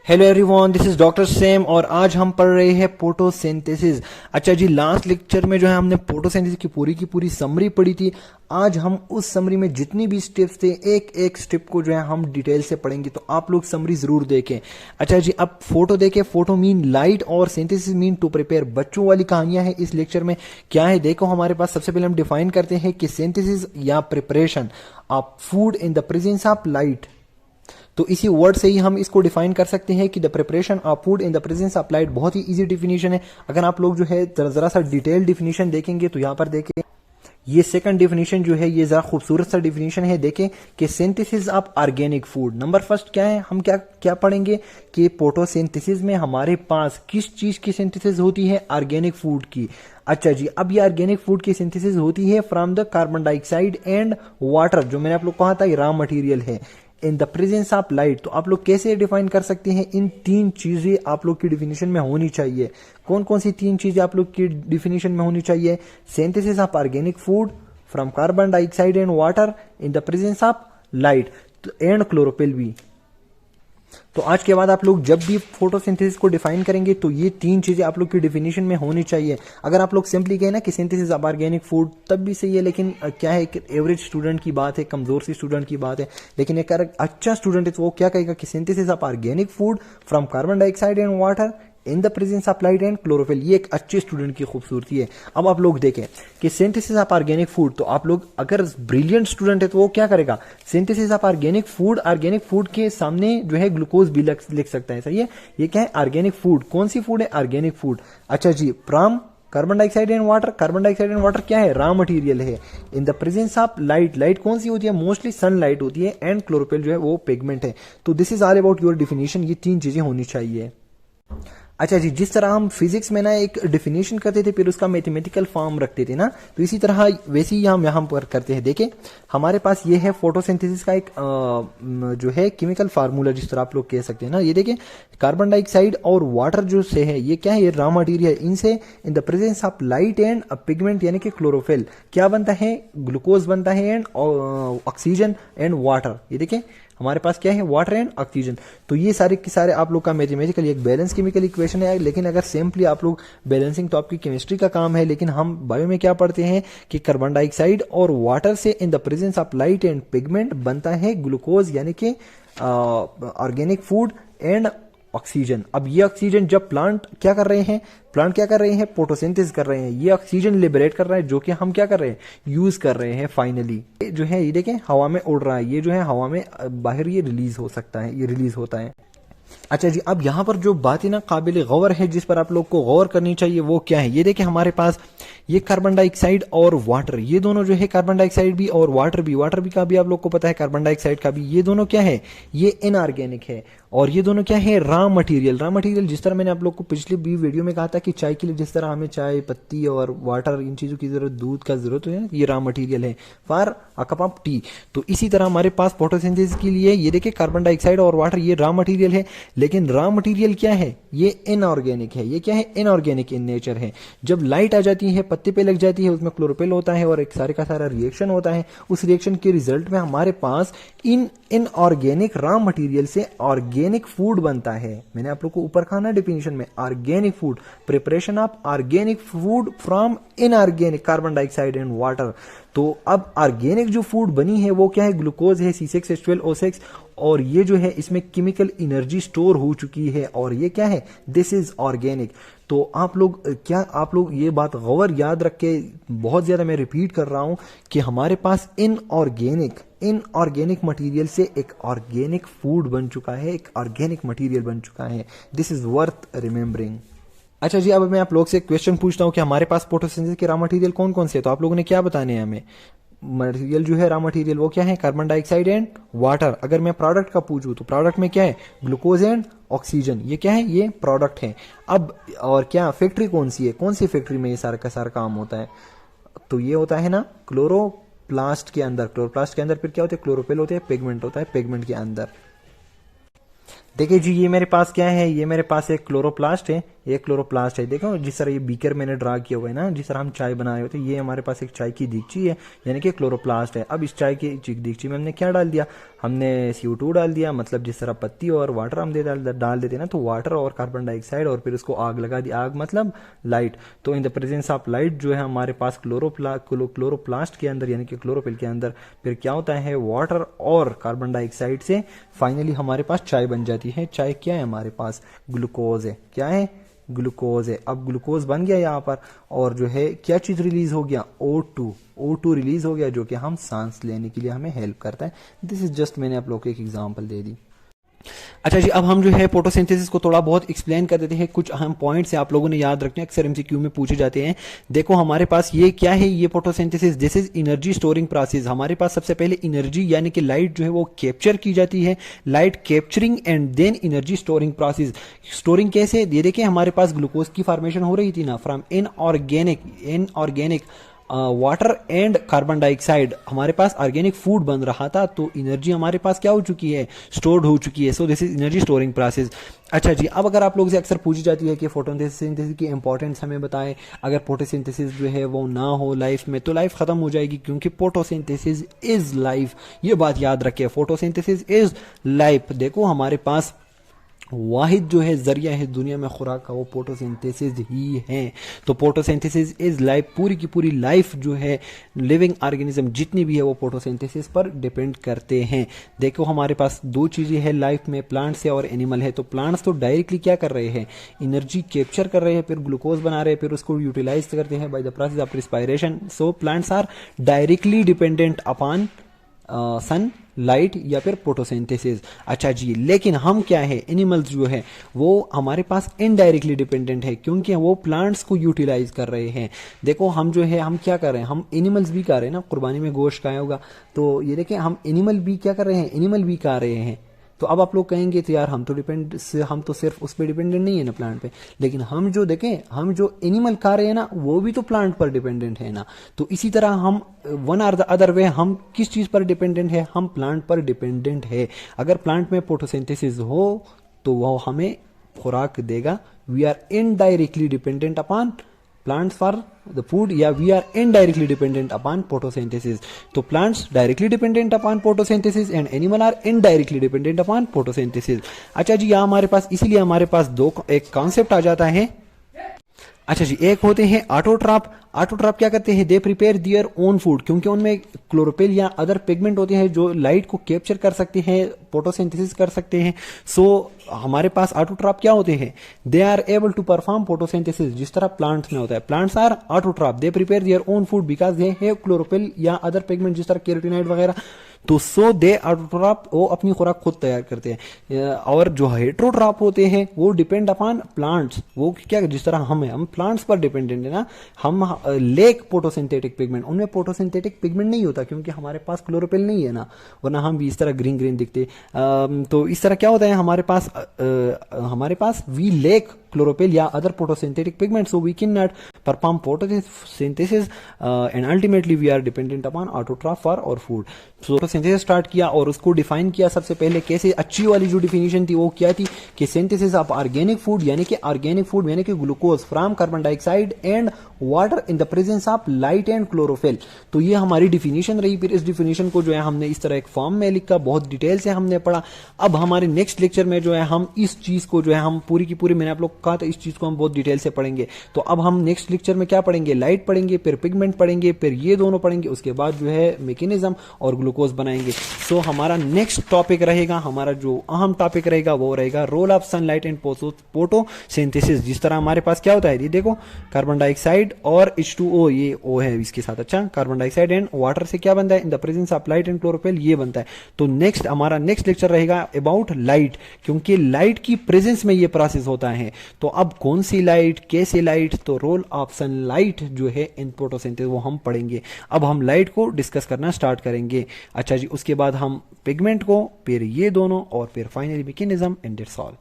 Hello everyone, this is doctor same और आज हम पढ़ रहे हैं फोटोसिंथेसिस। अच्छा जी, लास्ट लेक्चर में जो है हमने फोटोसिंथेसिस की पूरी समरी पढ़ी थी। आज हम उस समरी में जितनी भी स्टेप्स थे एक एक स्टेप को जो है हम डिटेल से पढ़ेंगे, तो आप लोग समरी जरूर देखें। अच्छा जी, अब फोटो देखें। फोटो मीन लाइट और सिंथेसिस मीन टू प्रिपेयर। बच्चों वाली कहानियां हैं इस लेक्चर में। क्या है देखो, हमारे पास सबसे पहले हम डिफाइन करते हैं कि सिंथेसिस या preparation of food in the presence of light. तो इसी वर्ड से ही हम इसको डिफाइन कर सकते हैं कि the preparation of food in the presence of light. बहुत ही इजी डिफिनेशन है। अगर आप लोग जो है जरा सा डिटेल डिफिनेशन देखेंगे तो यहां पर देखें, ये सेकंड डिफिनेशन जो है ये जरा खूबसूरत सा डिफिनेशन है। देखें कि synthesis of organic food. Number first क्या है, हम क्या क्या पढ़ेंगे कि फोटोसिंथेसिस में हमारे पास किस चीज की सिंथेसिस होती है? ऑर्गेनिक फूड की। अच्छा जी, अब ये ऑर्गेनिक फूड की सिंथेसिस होती है from the carbon dioxide and water, जो मैंने आप लोग कहा था ये रॉ मटेरियल है, in the presence of light. तो आप लोग कैसे डिफाइन कर सकते हैं? इन तीन चीजें आप लोग की डिफिनेशन में होनी चाहिए। कौन कौन सी तीन चीजें आप लोग की डिफिनेशन में होनी चाहिए? Synthesis of organic food from carbon dioxide and water in the presence of light and chlorophyll भी। तो आज के बाद आप लोग जब भी फोटोसिंथेसिस को डिफाइन करेंगे तो ये तीन चीजें आप लोग की डिफिनेशन में होनी चाहिए। अगर आप लोग सिंपली कहें ना कि सिंथेसिस ऑफ ऑर्गेनिक फूड, तब भी सही है, लेकिन क्या है कि एवरेज स्टूडेंट की बात है, कमजोर सी स्टूडेंट की बात है। लेकिन एक अच्छा स्टूडेंट है तो वो क्या कहेगा कि synthesis of organic food from carbon dioxide and water in the presence of light and chlorophyll. ये एक अच्छे स्टूडेंट की खूबसूरती है। अब आप लोग देखें कि सिंथेसिस ऑफ ऑर्गेनिक फूड, तो आप लोग अगर ब्रिलियंट स्टूडेंट है तो वो क्या करेगा? सिंथेसिस ऑफ ऑर्गेनिक फूड के सामने जो है ग्लूकोज भी लिख सकता है। सही है। ये क्या है? Organic food. कौन सी फूड है? Organic food. अच्छा जी, from carbon dioxide and water. Carbon dioxide and water क्या है? रॉ मटेरियल है। In the presence of light. Light कौन सी होती है? मोस्टली सनलाइट होती है। एंड क्लोरोफिल जो है वो पिगमेंट है। तो this is all about your definition. ये तीन चीजें होनी चाहिए। अच्छा जी, जिस तरह हम फिजिक्स में ना एक डिफिनेशन करते थे फिर उसका मैथमेटिकल फॉर्म रखते थे ना, तो इसी तरह वैसे ही हम यहाँ पर करते हैं। देखिए हमारे पास ये है फोटोसिंथेसिस का एक जो है केमिकल फार्मूला, जिस तरह आप लोग कह सकते हैं ना। ये देखिए कार्बन डाइऑक्साइड और वाटर जो से है ये क्या है? ये रॉ मटेरियल। इनसे इन the presence of light and pigment यानी कि क्लोरोफिल क्या बनता है? ग्लूकोज बनता है एंड ऑक्सीजन एंड वाटर। ये देखिए हमारे पास क्या है? Water and oxygen. तो ये सारे के सारे आप लोग का मैथमेटिकल एक बैलेंस केमिकल इक्वेशन है। लेकिन अगर सिंपली आप लोग बैलेंसिंग, तो आपकी केमिस्ट्री का काम है। लेकिन हम बायो में क्या पढ़ते हैं कि कार्बन डाइऑक्साइड और वाटर से इन the presence of light and pigment बनता है ग्लूकोज यानी कि ऑर्गेनिक फूड एंड ऑक्सीजन। अब ये ऑक्सीजन जब प्लांट क्या कर रहे हैं? फोटोसिंथेसिस कर रहे हैं। ये ऑक्सीजन लिबरेट कर रहा है, जो कि हम क्या कर रहे हैं? यूज कर रहे हैं। फाइनली जो है ये देखें हवा में उड़ रहा है। ये जो है हवा में बाहर ये रिलीज हो सकता है, ये रिलीज होता है। अच्छा जी, अब यहां पर जो बातें ना काबिल गौर है, जिस पर आप लोग को गौर करनी चाहिए, वो क्या है? ये देखिए हमारे पास ये कार्बन डाइऑक्साइड और वाटर, ये दोनों जो है कार्बन डाइऑक्साइड भी और वाटर भी का भी आप लोग को पता है, कार्बन डाइऑक्साइड का भी, ये दोनों क्या है? ये इनऑर्गेनिक है। और ये दोनों क्या है? Raw material. जिस तरह मैंने आप लोग को पिछले भी वीडियो में कहा था कि चाय के लिए जिस तरह हमें चाय पत्ती और वाटर, इन चीजों की जरूरत, दूध का जरूरत है, ये रॉ मटेरियल है for a cup of T. तो इसी तरह हमारे पास फोटोसिंथेसिस के लिए ये देखिए कार्बन डाइऑक्साइड और वाटर ये रॉ मटेरियल है। लेकिन रॉ मटेरियल क्या है? ये इनऑर्गेनिक है। ये क्या है? इनऑर्गेनिक इन नेचर है। जब लाइट आ जाती है, पत्ते पे लग जाती है, उसमें क्लोरोफिल होता है और एक सारे का सारा रिएक्शन होता है। उस रिएक्शन के रिजल्ट में हमारे पास इनऑर्गेनिक रॉ मटेरियल से ऑर्गेनिक फूड बनता है। मैंने आप लोग को ऊपर कहा ना डिफिनेशन में, organic food, preparation of organic food from inorganic carbon dioxide and water. तो अब ऑर्गेनिक जो फूड बनी है वो क्या है? ग्लूकोज है, C6H12O6, और ये जो है इसमें केमिकल एनर्जी स्टोर हो चुकी है, और ये क्या है? This is organic. तो आप लोग ये बात गौर याद रख के, बहुत ज्यादा मैं रिपीट कर रहा हूं कि हमारे पास इनऑर्गेनिक मटेरियल से एक ऑर्गेनिक फूड बन चुका है, एक ऑर्गेनिक मटेरियल बन चुका है। This is worth remembering. अच्छा जी, अब मैं आप लोग से क्वेश्चन पूछता हूं कि हमारे पास फोटोसिंथेसिस के रॉ मटेरियल कौन कौन से है? तो आप लोगों ने क्या बताने हैं हमें? मटेरियल जो है रॉ मटेरियल वो क्या है? Carbon dioxide and water. अगर मैं प्रोडक्ट का पूछूं तो प्रोडक्ट में क्या है? Glucose and oxygen. ये क्या है? ये प्रोडक्ट है। अब और क्या फैक्ट्री कौन सी है? कौन सी फैक्ट्री में ये सारा का सारा काम होता है? तो ये होता है ना क्लोरोप्लास्ट के अंदर। फिर क्या होता है? क्लोरोफिल होते हैं, पिगमेंट होता है पिगमेंट के अंदर। देखिए जी, ये मेरे पास क्या है, ये मेरे पास एक क्लोरोप्लास्ट है, ये क्लोरोप्लास्ट है। देखो जिस तरह ये बीकर मैंने ड्रा किया हुआ है ना, जिस तरह हम चाय बना रहे होते हैं, ये हमारे पास एक चाय की दीगची है, यानी कि क्लोरोप्लास्ट है। अब इस चाय की दीगची में हमने क्या डाल दिया, हमने CO2 डाल दिया, मतलब जिस तरह पत्ती और वाटर हम डाल देते हैं ना, तो वाटर और कार्बन डाइऑक्साइड, और फिर उसको आग लगा दी। आग मतलब लाइट। तो इन द प्रेजेंस ऑफ लाइट जो है हमारे पास क्लोरोप्लास्ट के अंदर, यानी कि क्लोरोफिल के अंदर, फिर क्या होता है, वाटर और कार्बन डाइऑक्साइड से फाइनली हमारे पास चाय बन जाती है। चाय क्या है हमारे पास, ग्लूकोज है। क्या है, ग्लूकोज है। अब ग्लूकोज बन गया यहाँ पर, और जो है क्या चीज रिलीज हो गया, O2 रिलीज हो गया, जो कि हम सांस लेने के लिए हमें हेल्प करता है। दिस इज जस्ट, मैंने आप लोग को एक एग्जांपल दे दी। अच्छा जी, अब हम जो है फोटोसिंथेसिस को थोड़ा बहुत एक्सप्लेन कर देते हैं। कुछ अहम पॉइंट्स हैं आप लोगों ने याद रखने, अक्सर MCQ में पूछे जाते हैं। देखो हमारे पास ये क्या है, ये photosynthesis, this is energy storing process. हमारे पास सबसे पहले एनर्जी यानी कि लाइट जो है वो कैप्चर की जाती है, light capturing and then energy storing process. Storing कैसे, ये देखिए हमारे पास ग्लूकोज की फॉर्मेशन हो रही थी ना, from inorganic water and carbon dioxide. हमारे पास ऑर्गेनिक फूड बन रहा था, तो एनर्जी हमारे पास क्या हो चुकी है, स्टोर्ड हो चुकी है। So this is energy storing process. अच्छा जी, अब अगर आप लोग से अक्सर पूछी जाती है कि फोटोसिंथेसिस की इंपॉर्टेंस हमें बताएं, अगर फोटोसिंथेसिस जो है वो ना हो लाइफ में, तो लाइफ खत्म हो जाएगी, क्योंकि फोटोसिंथेसिस इज लाइफ। ये बात याद रखिए, फोटोसिंथेसिस इज लाइफ। देखो हमारे पास वाहिद जो है जरिया है दुनिया में खुराक का, वो फोटोसिंथेसिस ही है। तो फोटोसिंथेसिस इज लाइफ। पूरी की पूरी लाइफ जो है, लिविंग ऑर्गेनिज्म जितनी भी है, वो फोटोसिंथेसिस पर डिपेंड करते हैं। देखो हमारे पास दो चीजें हैं लाइफ में, प्लांट्स है और एनिमल है। तो प्लांट्स तो डायरेक्टली क्या कर रहे हैं, एनर्जी कैप्चर कर रहे हैं, फिर ग्लूकोज बना रहे हैं, फिर उसको यूटिलाइज करते हैं by the process of respiration. So plants are directly dependent upon sun light या फिर फोटोसिंथेसिस। अच्छा जी, लेकिन हम क्या है, एनिमल्स जो है वो हमारे पास इनडायरेक्टली डिपेंडेंट है, क्योंकि वो प्लांट्स को यूटिलाइज कर रहे हैं। देखो हम जो है, हम क्या कर रहे हैं, हम एनिमल्स भी खा रहे हैं ना, कुर्बानी में गोश्त खाया होगा, तो ये देखिए हम एनिमल भी क्या कर रहे हैं, एनिमल भी खा रहे हैं। तो अब आप लोग कहेंगे तो यार हम तो सिर्फ उस पर डिपेंडेंट नहीं है ना, प्लांट पे। लेकिन हम जो देखें, हम जो एनिमल खा रहे हैं ना, वो भी तो प्लांट पर डिपेंडेंट है ना। तो इसी तरह हम one or the other way, हम किस चीज पर डिपेंडेंट है, हम प्लांट पर डिपेंडेंट है। अगर प्लांट में फोटोसिंथेसिस हो तो वह हमें खुराक देगा। We are indirectly dependent upon plants for the food, या we are indirectly dependent upon photosynthesis. तो plants directly dependent upon photosynthesis and animal are indirectly dependent upon photosynthesis. अच्छा जी, यहाँ हमारे पास, इसीलिए हमारे पास एक कॉन्सेप्ट आ जाता है। अच्छा जी, एक होते हैं ऑटोट्रॉप। ऑटोट्रॉप क्या करते हैं, they prepare their own food, क्योंकि उनमें क्लोरोफिल या अदर पिगमेंट होते हैं जो लाइट को कैप्चर कर सकते हैं, फोटोसिंथेसिस कर सकते हैं। सो हमारे पास ऑटोट्रॉप क्या होते हैं, they are able to perform photosynthesis, जिस तरह प्लांट्स में होता है। Plants are autotroph, they prepare their own food because they have chlorophyll या अदर पिगमेंट, जिस तरह कैरोटीनॉइड वगैरह। तो सो दे ऑटोट्रॉप, वो अपनी खुराक खुद तैयार करते हैं। और जो हेट्रोट्रॉप होते हैं वो डिपेंड अपॉन प्लांट्स, वो क्या, जिस तरह हम प्लांट्स पर डिपेंडेंट है ना, हम लेक फोटोसिंथेटिक पिगमेंट, उनमें फोटोसिंथेटिक पिगमेंट नहीं होता, क्योंकि हमारे पास क्लोरोफिल नहीं है ना, वरना हम भी इस तरह ग्रीन ग्रीन दिखते। तो इस तरह क्या होता है, हमारे पास वी लेक chlorophyll या other photosynthetic pigments, so we cannot perform photosynthesis and ultimately we are dependent upon autotroph for our food. So photosynthesis start किया और उसको डिफाइन किया सबसे पहले कैसे, अच्छी वाली जो डिफिनेशन थी वो क्या थी कि सिंथेसिस ऑफ ऑर्गेनिक फूड, यानी कि glucose from carbon dioxide and water in the presence of light and chlorophyll. तो ये हमारी डिफिनेशन रही। फिर इस डिफिनेशन को जो है हमने इस तरह एक फॉर्म में लिखा, बहुत डिटेल से हमने पढ़ा। अब हमारे नेक्स्ट लेक्चर में जो है हम इस चीज को जो है हम पूरी की पूरी, मैंने आप लोग कहा था इस चीज को हम बहुत डिटेल से पढ़ेंगे। तो अब हम नेक्स्ट लेक्चर में क्या पढ़ेंगे, लाइट पढ़ेंगे, फिर पिगमेंट पढ़ेंगे, फिर ये दोनों पढ़ेंगे, उसके बाद जो है मैकेनिज्म और ग्लूकोज बनाएंगे। सो हमारा नेक्स्ट टॉपिक रहेगा, हमारा जो अहम टॉपिक रहेगा वो रहेगा role of sunlight and photosynthesis. जिस तरह हमारे पास क्या होता है, ये देखो कार्बन डाइऑक्साइड और H2O, ये O है इसके साथ। अच्छा, कार्बन डाइऑक्साइड एंड वाटर से क्या बनता है, in the presence of light and chlorophyll, ये बनता है। तो हमारा नेक्स्ट लेक्चर रहेगा अबाउट लाइट, क्योंकि लाइट की प्रेजेंस में ये प्रोसेस होता है। तो अब कौन सी लाइट, कैसे लाइट, तो रोल ऑफ सनलाइट जो है इन फोटोसिंथेसिस वो हम पढ़ेंगे। अब हम लाइट को डिस्कस करना स्टार्ट करेंगे। अच्छा जी, उसके बाद हम पिगमेंट को, फिर ये दोनों, और फिर finally mechanism and it's all.